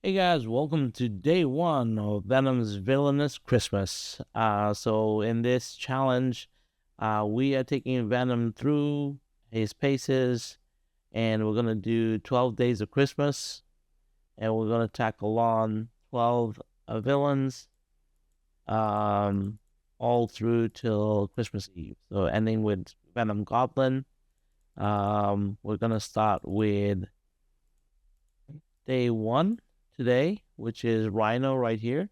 Hey guys, welcome to day one of Venom's Villainous Christmas. So in this challenge, we are taking Venom through his paces, and we're gonna do 12 days of Christmas, and we're gonna tackle on 12 villains, um, all through till Christmas Eve. So ending with Venom Goblin. We're gonna start with day one today, which is Rhino right here.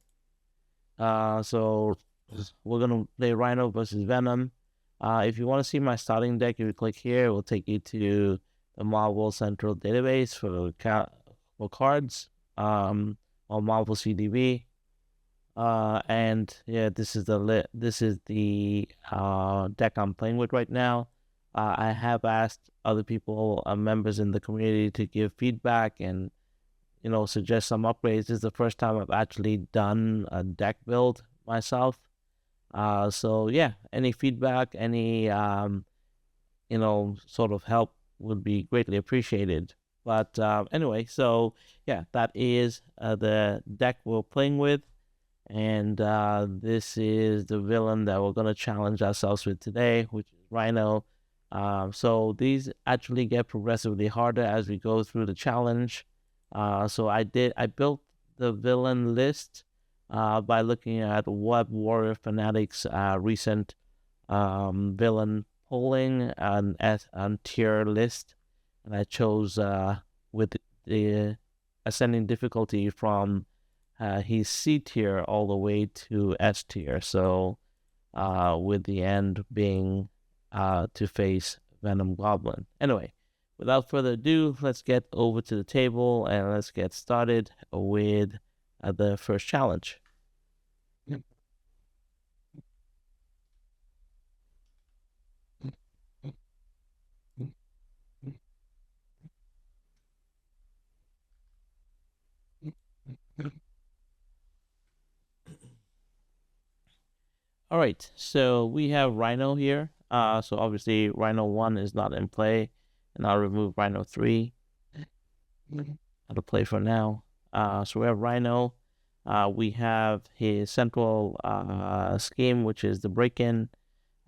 So we're gonna play Rhino versus Venom. If you want to see my starting deck, if you click here, it will take you to the Marvel Central database for cards, on Marvel CDB. And yeah, this is the deck I'm playing with right now. I have asked other people, members in the community, to give feedback and suggest some upgrades. This is the first time I've actually done a deck build myself. So yeah, any feedback, any sort of help would be greatly appreciated. But anyway, so yeah, that is the deck we're playing with, and this is the villain that we're gonna challenge ourselves with today, which is Rhino. So these actually get progressively harder as we go through the challenge. So I built the villain list by looking at Web Warrior Fanatics recent villain polling and tier list, and I chose with the ascending difficulty from his C tier all the way to S tier. So with the end being to face Venom Goblin. Anyway, without further ado, let's get over to the table and let's get started with the first challenge. All right, so we have Rhino here. So obviously Rhino 1 is not in play, and I'll remove Rhino 3 out of play for now. So we have Rhino. We have his central scheme, which is the break-in,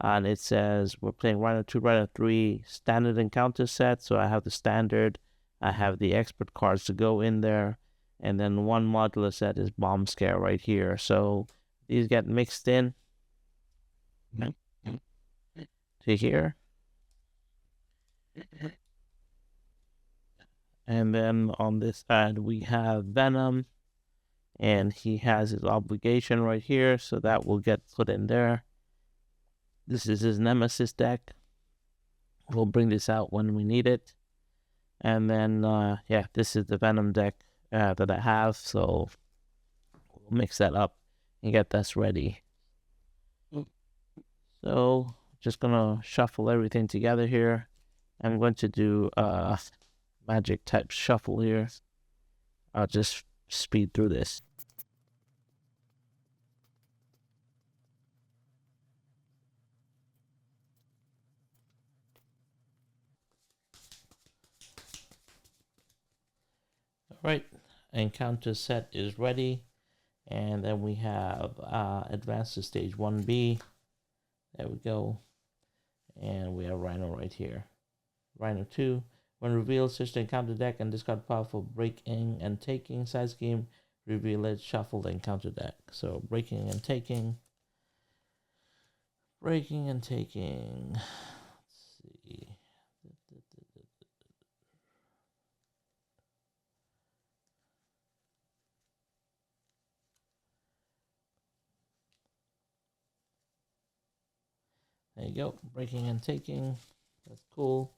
and it says we're playing Rhino 2, Rhino 3 standard encounter set. So I have the standard, I have the expert cards to go in there, and then one modular set is Bomb Scare right here. So these get mixed in to here. And then on this side, we have Venom, and he has his obligation right here, so that will get put in there. This is his Nemesis deck. We'll bring this out when we need it. And then, yeah, this is the Venom deck that I have, so we'll mix that up and get this ready. So, just gonna shuffle everything together here. I'm going to do a magic type shuffle here. I'll just speed through this. All right, encounter set is ready. And then we have advanced to stage 1B. There we go. And we have Rhino right here. Rhino 2. When revealed, search the encounter deck and discard powerful breaking and taking side scheme. Reveal it, shuffle the encounter deck. So breaking and taking. Breaking and taking. Let's see. There you go. Breaking and taking. That's cool.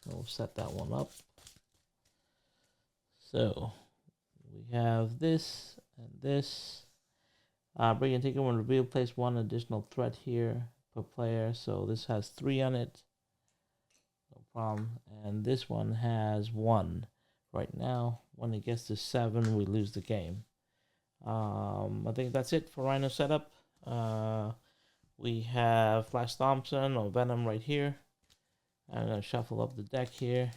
We'll set that one up. So we have this and this. Break and take when revealed, place one additional threat here per player. So this has 3 on it. No problem. And this one has 1 right now. When it gets to 7, we lose the game. I think that's it for Rhino setup. We have Flash Thompson or Venom right here. I'm going to shuffle up the deck here.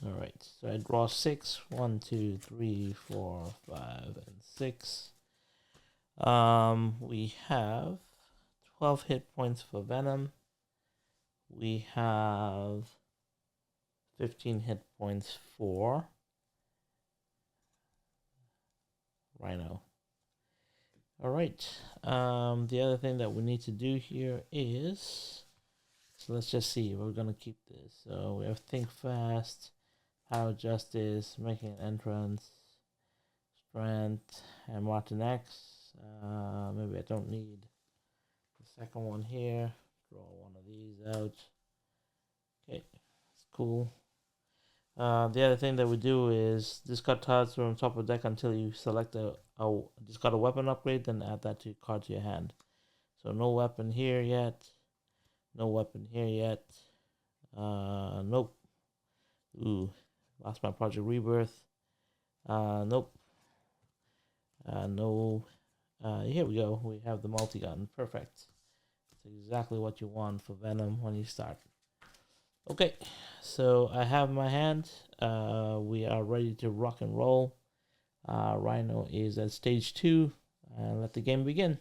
All right, so I draw 6. 1, 2, 3, 4, 5, and 6. We have 12 hit points for Venom. We have 15 hit points for Rhino. All right. The other thing that we need to do here is, so let's just see. We're gonna keep this. So we have Think Fast, Power Justice, Making an Entrance, Strength, and Martin X. Maybe I don't need the second one here. Draw one of these out. Okay, that's cool. The other thing that we do is discard cards from top of the deck until you select discard a weapon upgrade, then add that to card to your hand. So no weapon here yet. No weapon here yet. Nope. Ooh, lost my Project Rebirth. Nope. No. Here we go. We have the multi-gun. Perfect. That's exactly what you want for Venom when you start. Okay, so I have my hand. We are ready to rock and roll. Rhino is at stage 2, and let the game begin.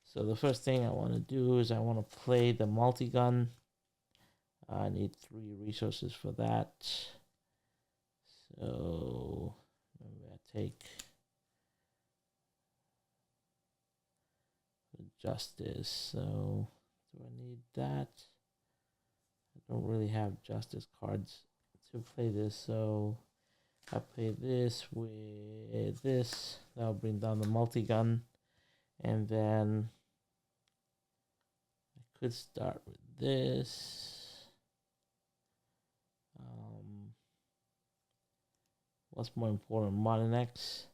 So the first thing I want to do is I want to play the multi-gun. I need 3 resources for that. So maybe I take the Justice. So do I need that? I don't really have Justice cards to play this, so I play this with this. That'll bring down the multi-gun. And then I could start with this. What's more important? Modern X.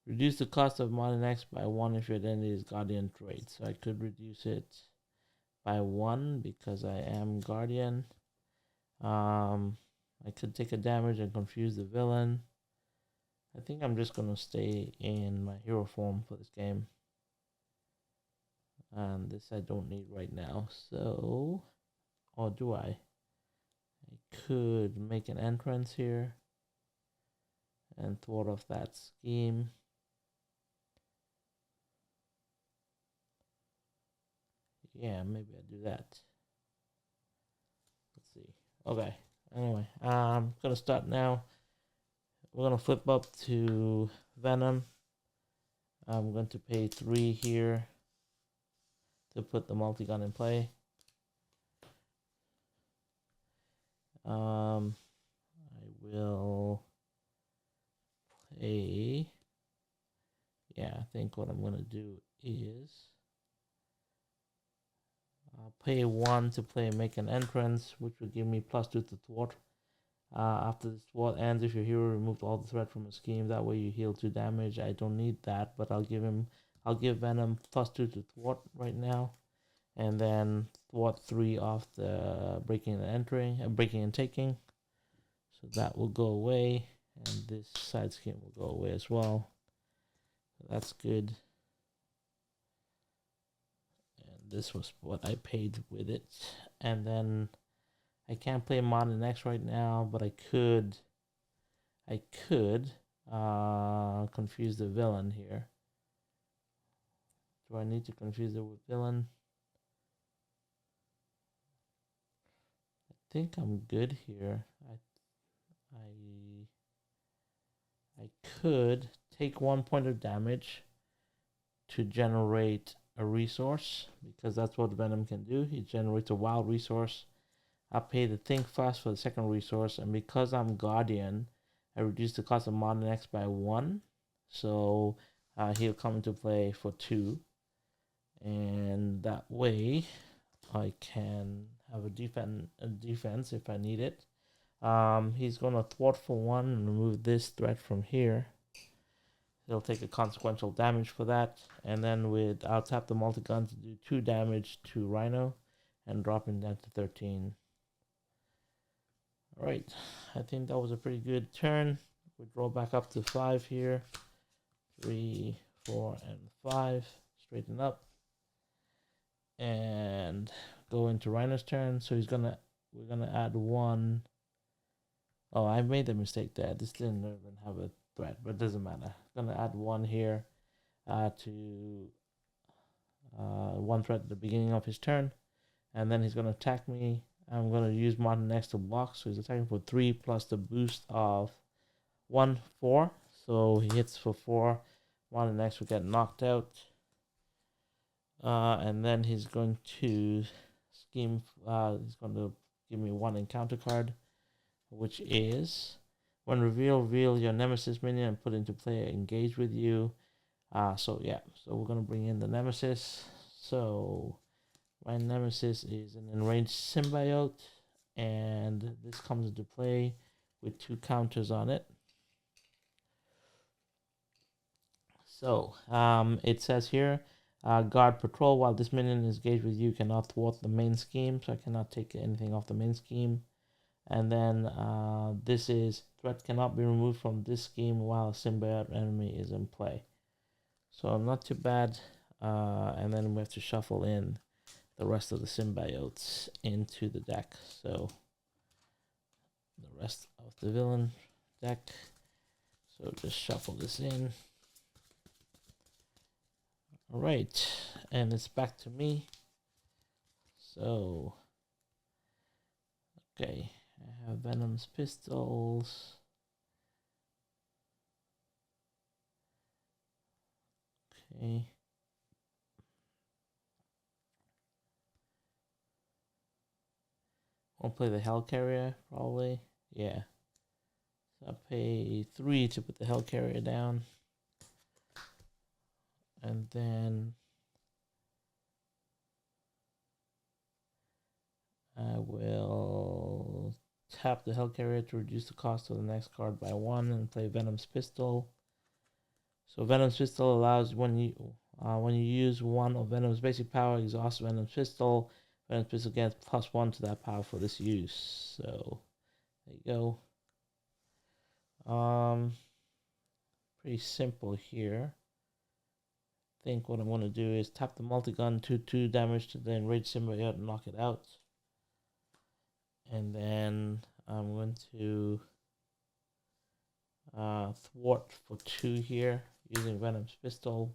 Reduce the cost of Modern X by 1 if your identity is Guardian trait. So I could reduce it by 1 because I am Guardian. I could take a damage and confuse the villain. I think I'm just going to stay in my hero form for this game. And this I don't need right now. So, or do I? I could make an entrance here and thwart off that scheme. Yeah, maybe I do that. Let's see. Okay. Anyway, I'm gonna start now. We're gonna flip up to Venom. I'm going to pay 3 here to put the multi-gun in play. I will play. Yeah, I think what I'm gonna do is I'll pay 1 to play Make an Entrance, which will give me +2 to thwart. After the thwart ends, if your hero removed all the threat from a scheme, that way you heal 2 damage. I don't need that, but I'll give Venom +2 to thwart right now, and then thwart 3 off the breaking and taking. So that will go away, and this side scheme will go away as well. So that's good. And this was what I paid with it. And then I can't play Modern X right now, but I could confuse the villain here. Do I need to confuse the villain? I think I'm good here. I could take 1 point of damage to generate a resource, because that's what Venom can do. He generates a wild resource. I'll pay the Think Fast for the second resource, and because I'm Guardian, I reduce the cost of Modern X by 1. So he'll come into play for 2. And that way I can have a defense if I need it. He's going to thwart for 1 and remove this threat from here. He'll take a consequential damage for that. And then I'll tap the multi-gun to do 2 damage to Rhino and drop him down to 13. Alright, I think that was a pretty good turn. We draw back up to 5 here. 3, 4, and 5. Straighten up. And go into Rhino's turn. So we're gonna add 1 Oh, I made a mistake there. This didn't even have a threat, but it doesn't matter. I'm gonna add one here to one threat at the beginning of his turn, and then he's gonna attack me. I'm gonna use Martin X to block, so he's attacking for 3 plus the boost of 1/4. So he hits for 4. Martin X will get knocked out, and then he's going to scheme. He's going to give me 1 encounter card, which is when reveal your nemesis minion and put into play engage with you. So we're gonna bring in the nemesis. So my nemesis is an enraged symbiote, and this comes into play with 2 counters on it. So it says here, guard patrol. While this minion is engaged with you, cannot thwart the main scheme, so I cannot take anything off the main scheme. And then this is threat cannot be removed from this scheme while a symbiote enemy is in play. So not too bad. And then we have to shuffle in the rest of the symbiotes into the deck. So the rest of the villain deck. So just shuffle this in. All right, and it's back to me. So, okay, I have Venom's pistols. Okay. I'll play the Hell Carrier, probably. Yeah. So I'll pay 3 to put the Hell Carrier down. And then I will tap the Hell Carrier to reduce the cost of the next card by 1 and play Venom's pistol. So Venom's pistol allows when you use one of Venom's basic power, exhaust Venom's pistol. Venom's pistol gets +1 to that power for this use. So there you go. Pretty simple here. I think what I'm going to do is tap the multi-gun to 2 damage to the enraged symbiote and knock it out. And then I'm going to thwart for 2 here, using Venom's pistol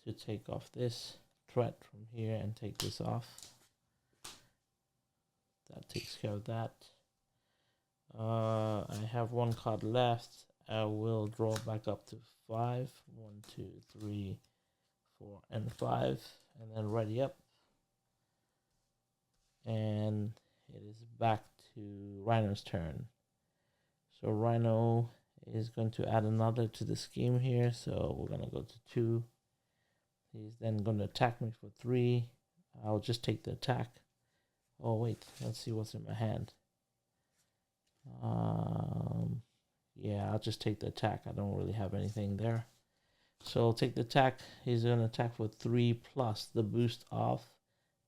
to take off this threat from here and take this off. That takes care of that. I have 1 card left. I will draw back up to 5. 1, 2, 3, 4, and 5. And then ready up. And it is back to Rhino's turn. So Rhino is going to add another to the scheme here. So we're going to go to 2. He's then going to attack me for 3. I'll just take the attack. Oh, wait. Let's see what's in my hand. Yeah, I'll just take the attack. I don't really have anything there. So I'll take the attack. He's going to attack for 3 plus the boost of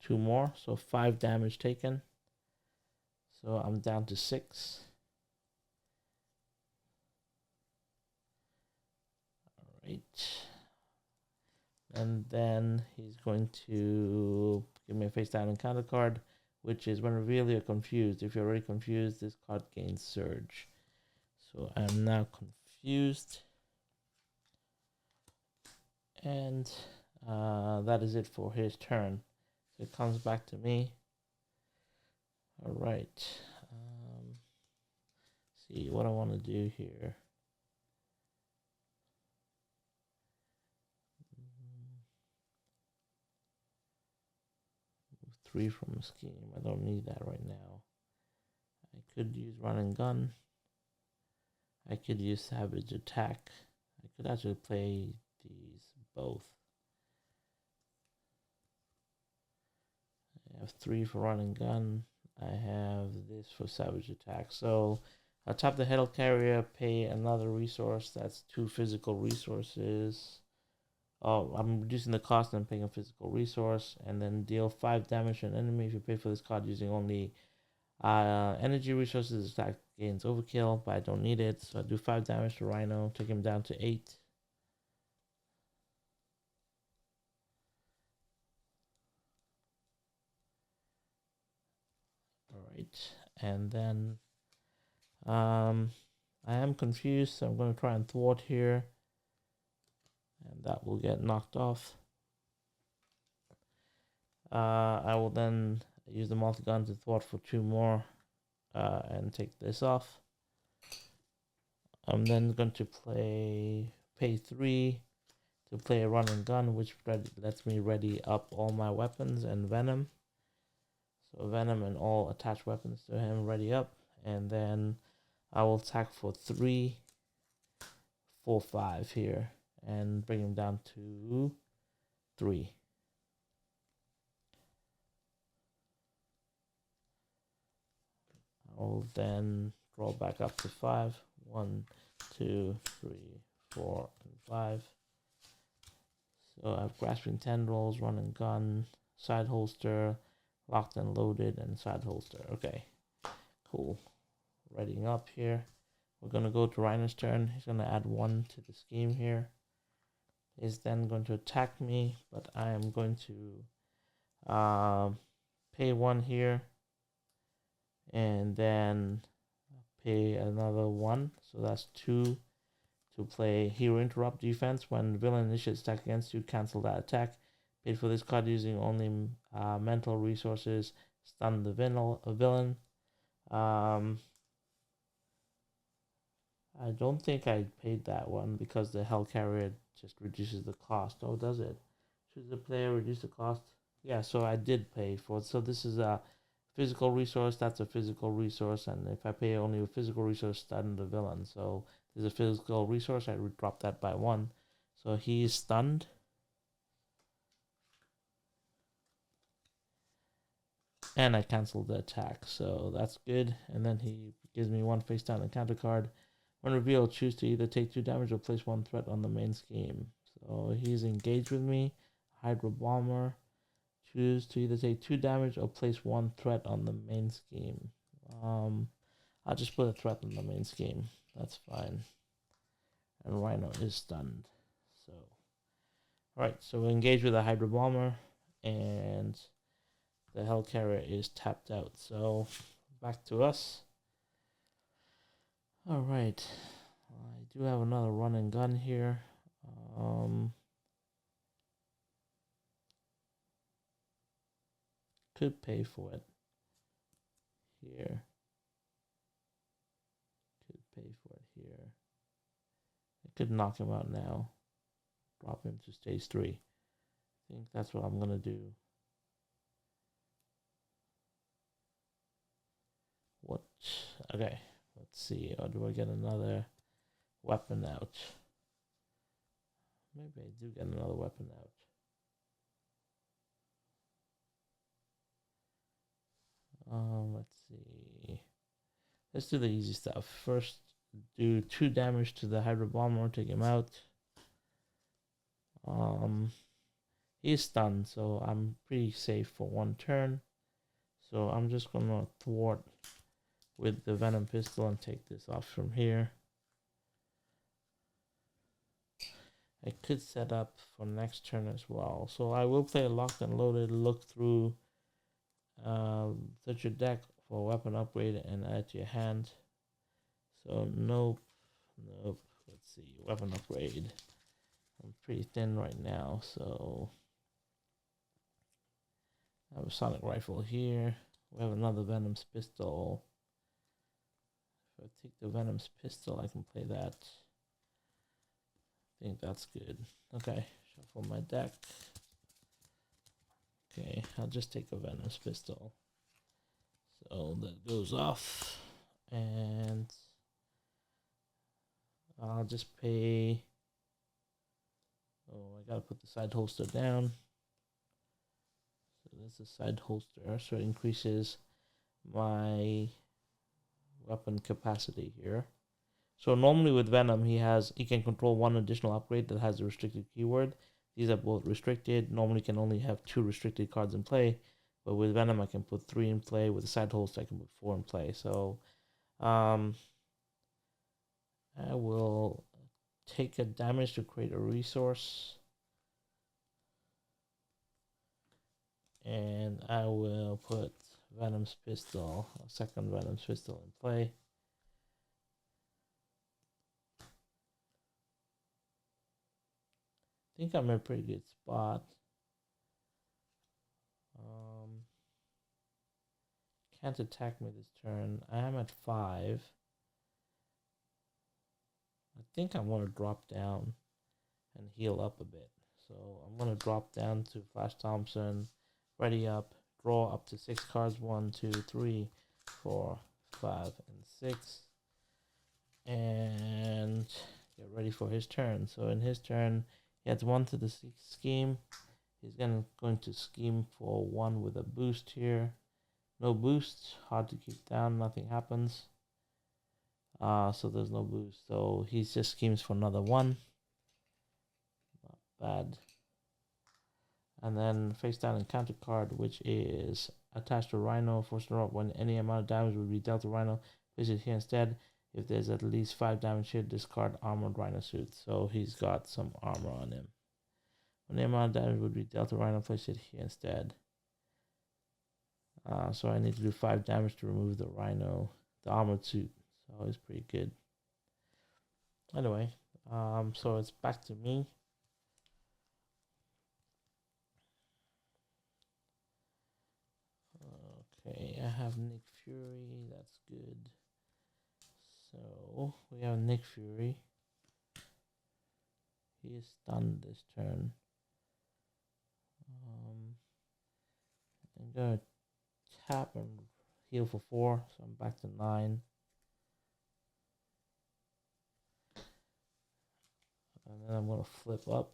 2 more. So 5 damage taken. So I'm down to 6. Alright. And then he's going to give me a face down encounter card, which is when revealed you're confused. If you're already confused, this card gains surge. So I'm now confused. And that is it for his turn. So it comes back to me. Alright. See what I want to do here. Move 3 from a scheme. I don't need that right now. I could use run and gun. I could use savage attack. I could actually play these both. I have 3 for run and gun. I have this for savage attack. So I'll tap the Hell Carrier, pay another resource. That's 2 physical resources. Oh, I'm reducing the cost and paying a physical resource. And then deal 5 damage to an enemy if you pay for this card using only energy resources. Attack gains overkill, but I don't need it. So I do 5 damage to Rhino, take him down to 8. Alright, and then I am confused, so I'm going to try and thwart here, and that will get knocked off. I will then use the multi-gun to thwart for 2 more and take this off. I'm then going to pay 3 to play a run and gun, which lets me ready up all my weapons and Venom. So Venom and all attached weapons to him ready up, and then I will attack for 3, 4, 5 here, and bring him down to 3. I'll then draw back up to 5. 1, 2, 3, 4, and 5. So I have grasping tendrils, run and gun, side holster, locked and loaded, and side holster. Okay, cool. Readying up here. We're going to go to Rhino's turn. He's going to add 1 to the scheme here. He's then going to attack me, but I am going to pay 1 here, and then pay another 1. So that's 2 to play Hero Interrupt defense. When the villain initiates attack against you, cancel that attack. Paid for this card using only mental resources. Stun the villain. I don't think I paid that one because the Hell Carrier just reduces the cost. Oh, does it? Choose the player, reduce the cost. Yeah, so I did pay for it. So this is a physical resource. That's a physical resource. And if I pay only a physical resource, stun the villain. So there's a physical resource. I would drop that by 1. So he's stunned. And I canceled the attack. So that's good. And then he gives me 1 face down encounter card. When revealed, choose to either take 2 damage or place 1 threat on the main scheme. So he's engaged with me. Hydro Bomber. Choose to either take 2 damage or place 1 threat on the main scheme. I'll just put a threat on the main scheme. That's fine. And Rhino is stunned. So, alright, so we're engaged with a Hydro Bomber, and the Hell Carrier is tapped out. So, back to us. Alright, I do have another run and gun here. Could pay for it here. Could pay for it here. I could knock him out now. Drop him to stage 3. I think that's what I'm going to do. What? Okay, let's see. Or do I get another weapon out? Maybe I do get another weapon out. Let's see. Let's do the easy stuff. First, do 2 damage to the Hydro Bomber, take him out. He's stunned, so I'm pretty safe for 1 turn. So I'm just gonna thwart with the Venom pistol and take this off from here. I could set up for next turn as well. So I will play a locked and loaded, look through, search your deck for a weapon upgrade and add to your hand. So nope. Let's see, weapon upgrade. I'm pretty thin right now, so I have a sonic rifle here. We have another Venom's pistol. If I take the Venom's pistol, I can play that. I think that's good. Okay, shuffle my deck. Okay, I'll just take a Venom's pistol. So that goes off. And I'll just pay... Oh, I gotta put the side holster down. So that's the side holster. So it increases my weapon capacity here. So normally with Venom, he can control 1 additional upgrade that has a restricted keyword. These are both restricted. Normally can only have 2 restricted cards in play. But with Venom, I can put 3 in play. With the side holster, I can put 4 in play. So I will take a damage to create a resource. And I will put Venom's pistol, a second Venom's pistol in play. think I'm in a pretty good spot. Can't attack me this turn. I am at 5. I think I'm going to drop down and heal up a bit. So I'm going to drop down to Flash Thompson, ready up, draw up to 6 cards. 1, 2, 3, 4, 5, and 6. And get ready for his turn. So in his turn, he adds 1 to the scheme. He's going to scheme for 1 with a boost here. No boost, hard to keep down, nothing happens. So there's no boost. So he just schemes for another 1. Not bad. And then face down encounter card, which is attached to Rhino. Force to drop when any amount of damage would be dealt to Rhino. Place it here instead. If there's at least 5 damage here, discard armored Rhino suit. So he's got some armor on him. When the amount of damage would be dealt to Rhino, place it here instead. So I need to do 5 damage to remove the Rhino, the armored suit. So it's pretty good. Anyway, so it's back to me. Okay, I have Nick Fury. That's good. So we have Nick Fury. He is stunned this turn. I'm gonna tap and heal for 4, so I'm back to 9. And then I'm gonna flip up,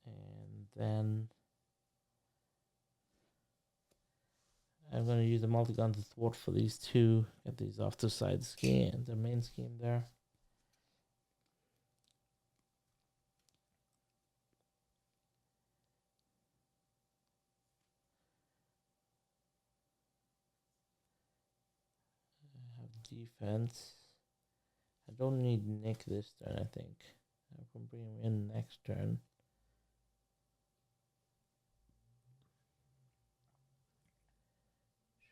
and then I'm gonna use the multi-gun to thwart for these 2. Get these off to side scheme, the main scheme there. I have defense. I don't need Nick this turn, I think. I can bring him in next turn.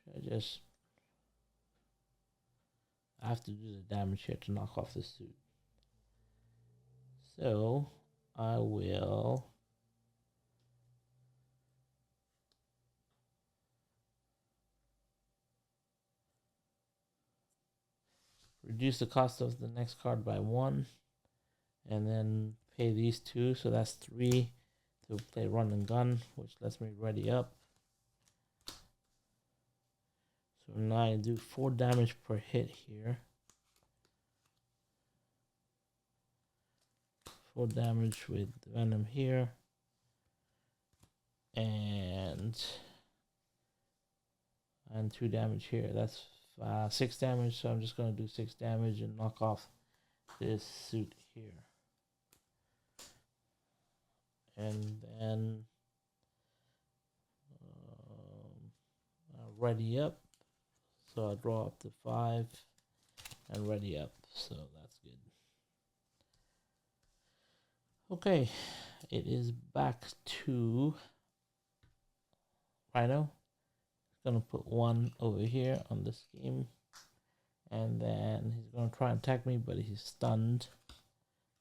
Should I just... I have to do the damage here to knock off the suit. So, I will... reduce the cost of the next card by 1. And then pay these 2, so that's 3 to play run and gun, which lets me ready up. So now I do 4 damage per hit here. 4 damage with Venom here. And 2 damage here. That's 6 damage, so I'm just going to do 6 damage and knock off this suit here. And then ready up. So I draw up to 5 and ready up. So that's good. Okay, it is back to Rhino. Gonna put 1 over here on the scheme, and then he's gonna try and attack me, but he's stunned,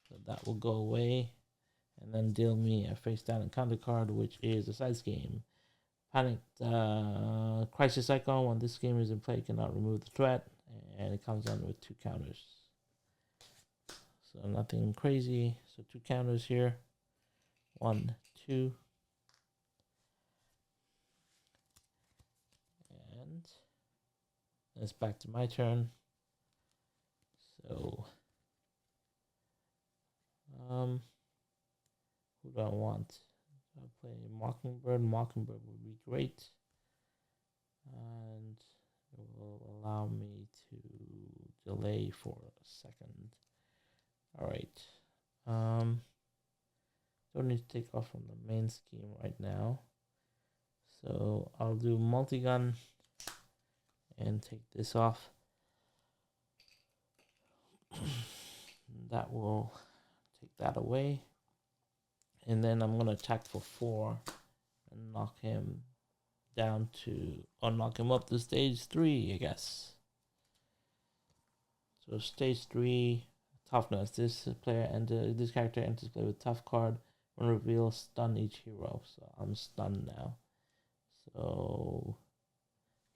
so that will go away, and then deal me a face down encounter card, which is a side scheme. Panic crisis icon. When this scheme is in play, you cannot remove the threat, and it comes on with 2 counters. So nothing crazy. So 2 counters here. 1, 2. And it's back to my turn. So who do I want? I'll play Mockingbird. Mockingbird would be great. And it will allow me to delay for a second. Alright. Don't need to take off from the main scheme right now. So I'll do multi-gun and take this off. That will take that away. And then I'm going to attack for 4 and knock him down to, or knock him up to stage 3, I guess. So stage 3, toughness. This character enters play with tough card. When revealed, stun each hero. So I'm stunned now. So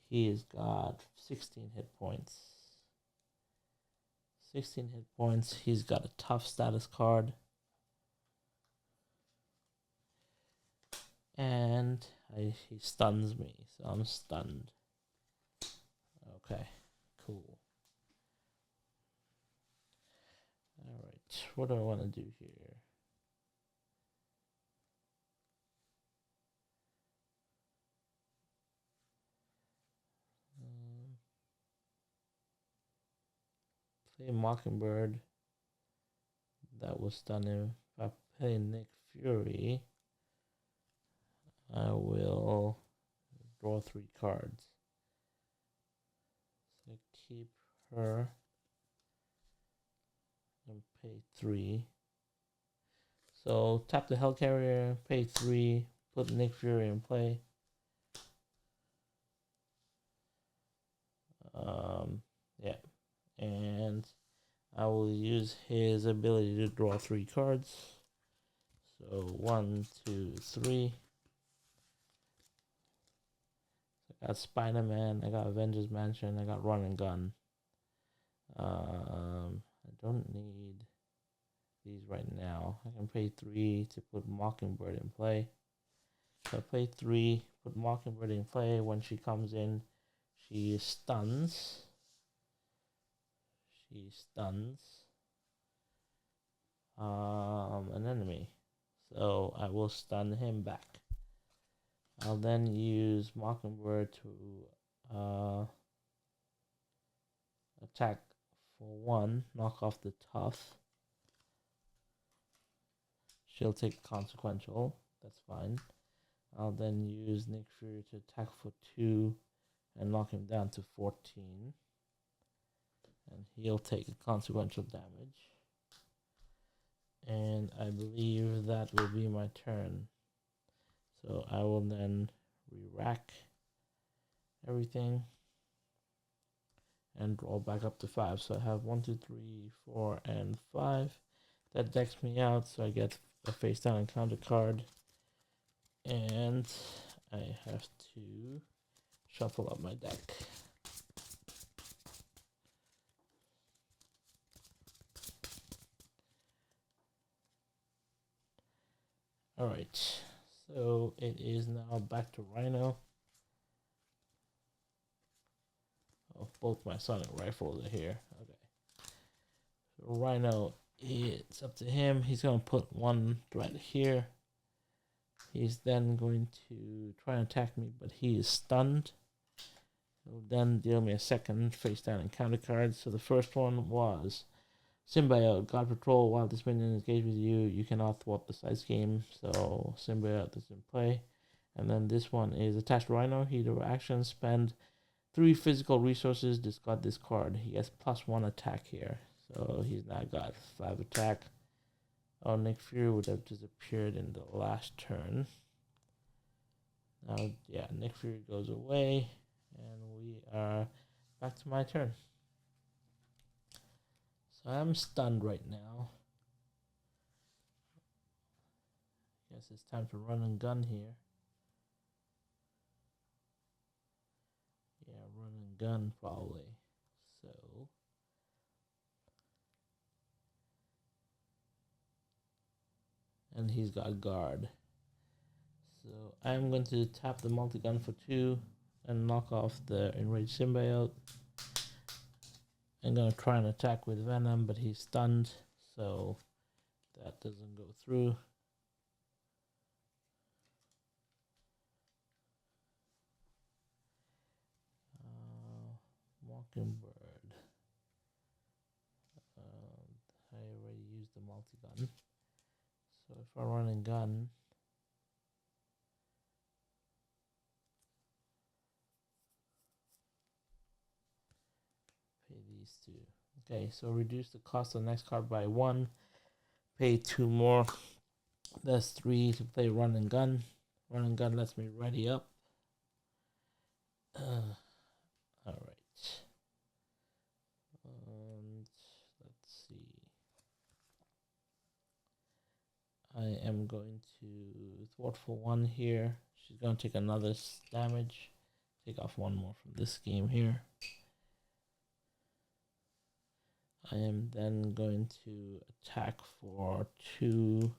he's got 16 hit points. 16 hit points. He's got a tough status card. And he stuns me, so I'm stunned. Okay, cool. Alright, what do I want to do here? Play Mockingbird. That will stun him. If I play Nick Fury, I will draw 3 cards. So keep her and pay 3. So tap the Hellcarrier, pay 3, put Nick Fury in play. Yeah, and I will use his ability to draw 3 cards. So 1, 2, 3. I got Spider-Man, I got Avengers Mansion, I got Run and Gun. I don't need these right now. I can pay 3 to put Mockingbird in play. So I play 3, put Mockingbird in play. When she comes in, she stuns. She stuns an enemy. So I will stun him back. I'll then use Mockingbird to attack for 1, knock off the tough. She'll take consequential, that's fine. I'll then use Nick Fury to attack for 2 and knock him down to 14. And he'll take consequential damage. And I believe that will be my turn. So I will then re-rack everything and draw back up to 5. So I have 1, 2, 3, 4, and 5. That decks me out, so I get a face down encounter card. And I have to shuffle up my deck. Alright, so it is now back to Rhino. Oh, both my sonic rifles are here. Okay. So Rhino, it's up to him. He's going to put 1 right here. He's then going to try and attack me, but he is stunned. He'll then deal me a second face down encounter card. So the first one was Symbiote. God Patrol. While this minion is engaged with you, you cannot thwart the side scheme. So Symbiote is in play. And then this one is attached Rhino. Hero action. Spend 3 physical resources. Discard this card. He has +1 attack here. So he's now got 5 attack. Oh, Nick Fury would have disappeared in the last turn. Now, yeah, Nick Fury goes away. And we are back to my turn. So I'm stunned right now. Guess it's time to run and gun here. Yeah, run and gun probably. So and he's got guard. So I'm going to tap the multi-gun for 2 and knock off the enraged symbiote. I'm going to try and attack with Venom, but he's stunned, so that doesn't go through. Mockingbird. I already used the multi-gun. So if I run and gun, pay these 2. Okay, so reduce the cost of the next card by 1. Pay 2 more. That's 3 to play run and gun. Run and gun lets me ready up. Alright. Let's see. I am going to thwart for 1 here. She's going to take another damage. Take off 1 more from this game here. I am then going to attack for 2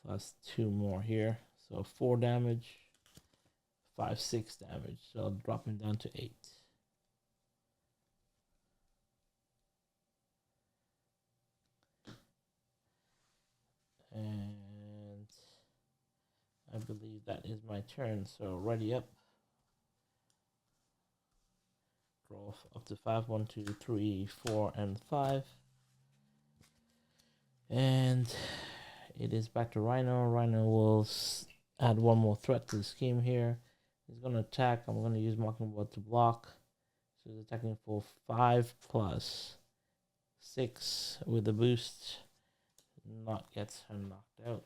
plus 2 more here. So 4 damage, 5, 6 damage. So dropping down to 8. And I believe that is my turn. So ready up. Draw up to 5. 1, 2, 3, 4, and 5. And it is back to Rhino. Rhino will add 1 more threat to the scheme here. He's going to attack. I'm going to use Mockingbird to block. So he's attacking for 5 plus 6 with the boost. Not gets her knocked out.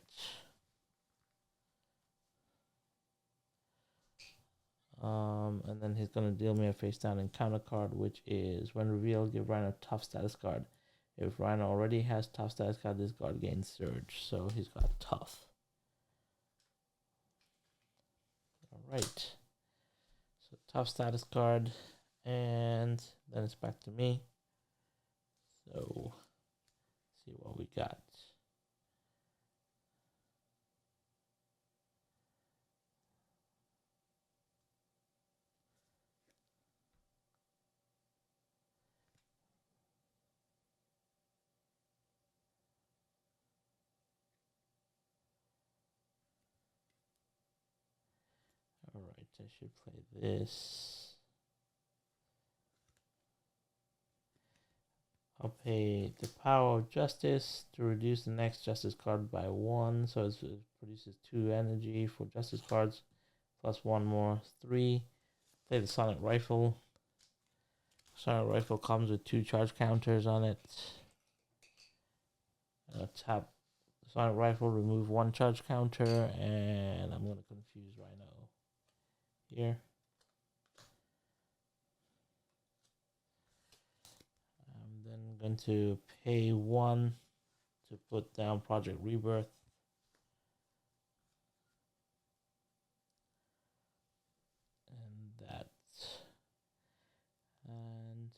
And then he's going to deal me a face down encounter card, which is when revealed, give Rhino a tough status card. If Rhino already has tough status card, this card gains surge. So he's got tough. Alright. So tough status card. And then it's back to me. So see what we got. Alright, I should play this. I'll pay the Power of Justice to reduce the next Justice card by 1. So it produces 2 energy for Justice cards, plus 1 more, 3. Play the Sonic Rifle. Sonic Rifle comes with 2 charge counters on it. Tap the Sonic Rifle, remove 1 charge counter, and I'm going to confuse Rhino here. I'm then going to pay 1 to put down Project Rebirth. And that. And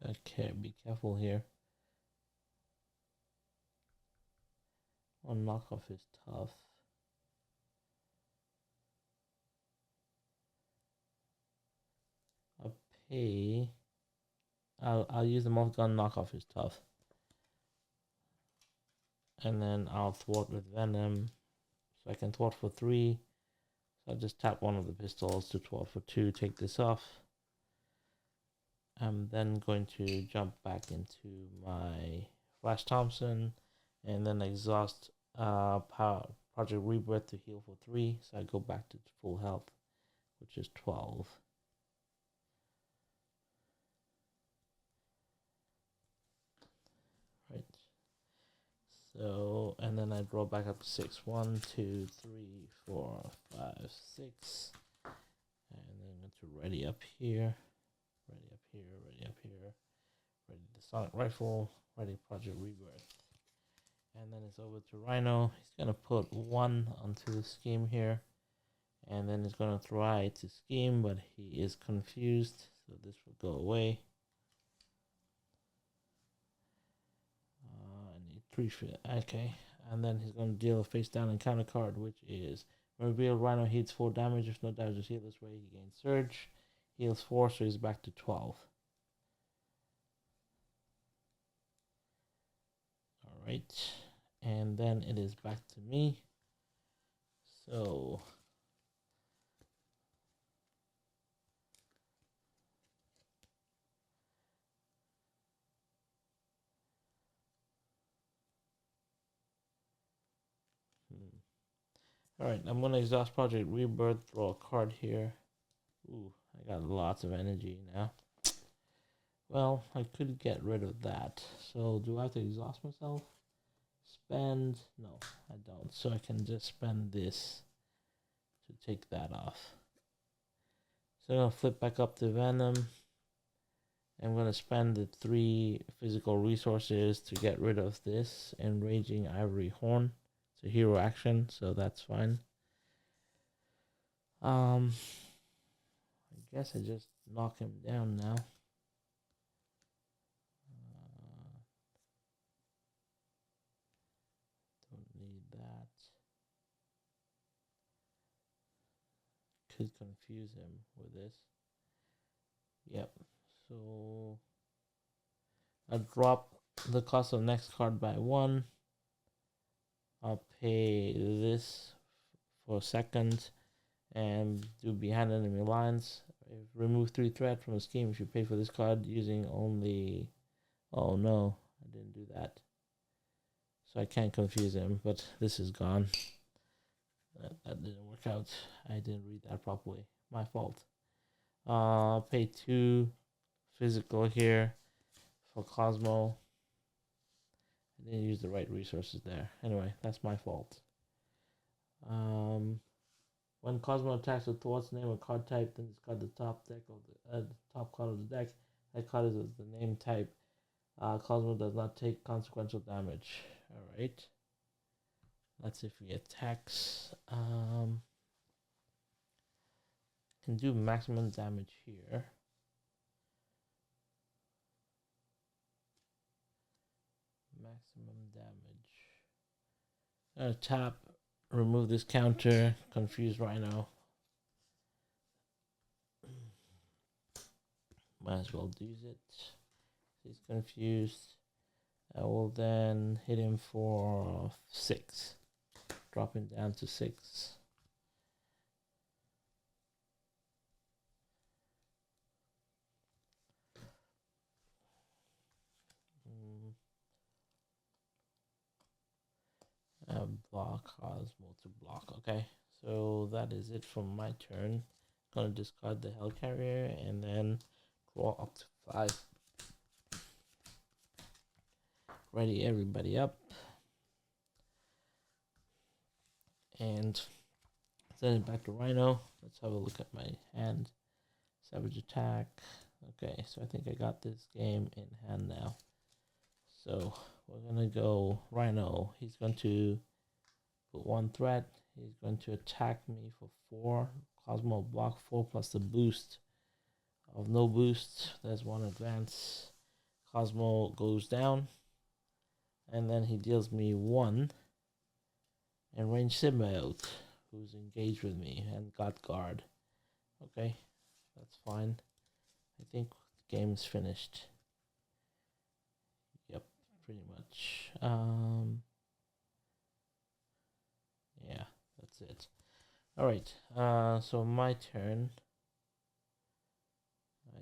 okay, be careful here. One knockoff is tough. I'll use the multi-gun. Knockoff is tough. And then I'll thwart with Venom. So I can thwart for 3. So I'll just tap 1 of the pistols to thwart for 2, take this off. I'm then going to jump back into my Flash Thompson and then exhaust Project Rebirth to heal for 3. So I go back to full health, which is 12. Right. So, and then I draw back up to 6. 1, 2, 3, 4, 5, 6. And then go to ready up here. Ready up here, ready up here. Ready the Sonic Rifle. Ready Project Rebirth. And then it's over to Rhino. He's going to put 1 onto the scheme here. And then he's going to try to scheme, but he is confused. So this will go away. I need 3 fit. Okay. And then he's going to deal a face down encounter card, which is reveal Rhino heals 4 damage. If no damage is healed this way, he gains surge. Heals 4, so he's back to 12. Alright. And then it is back to me. So alright, I'm gonna exhaust Project Rebirth, draw a card here. Ooh, I got lots of energy now. Well, I could get rid of that. So do I have to exhaust myself? Spend? No, I don't. So I can just spend this to take that off. So I'm gonna flip back up to Venom. I'm gonna spend the 3 physical resources to get rid of this enraging ivory horn. It's a hero action, so that's fine. I guess I just knock him down now. Don't need that. Could confuse him with this. Yep. So I drop the cost of next card by 1. I'll pay this for second and do behind enemy lines. Remove 3 threat from a scheme if you pay for this card using only. Oh no, I didn't do that. So I can't confuse him, but this is gone. That didn't work out. I didn't read that properly. My fault. Pay 2 physical here for Cosmo. I didn't use the right resources there. Anyway, that's my fault. When Cosmo attacks with Thwart's name or card type, then discard the top deck of the top card of the deck. That card is of the name type. Cosmo does not take consequential damage. All right. Let's see if he attacks. Can do maximum damage here. Maximum damage. Tap. Remove this counter. Confuse Rhino. Might as well use it. He's confused. I will then hit him for 6. Drop him down to 6. Block Cosmo to block. Okay, so that is it for my turn. Gonna discard the Hell Carrier and then draw up to 5. Ready everybody up. And send it back to Rhino. Let's have a look at my hand. Savage attack. Okay, so I think I got this game in hand now. So we're gonna go Rhino. He's going to put 1 threat. He's going to attack me for 4. Cosmo block 4 plus the boost of no boost. There's 1 advance. Cosmo goes down. And then he deals me 1. And range symbiote, who's engaged with me and got guard. Okay, that's fine. I think the game's finished. Yep, pretty much. Yeah, that's it. All right. So my turn.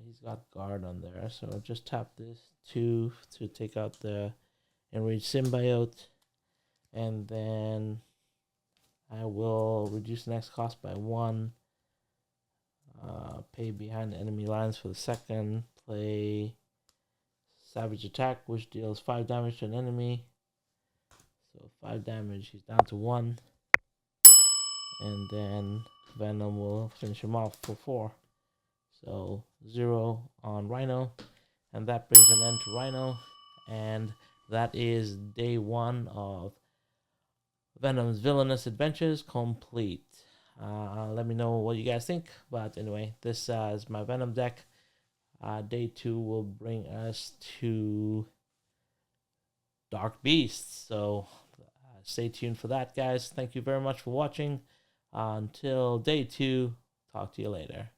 He's got guard on there, so I'll just tap this 2 to take out the enraged symbiote, and then I will reduce the next cost by 1. Pay behind the enemy lines for the second. Play Savage Attack, which deals 5 damage to an enemy. So 5 damage, he's down to 1. And then Venom will finish him off for 4. So 0 on Rhino. And that brings an end to Rhino. And that is day 1 of Venom's Villanous Adventures complete. Let me know what you guys think. But anyway, this is my Venom deck. Day 2 will bring us to Dark Beasts. So stay tuned for that, guys. Thank you very much for watching. Until day 2, talk to you later.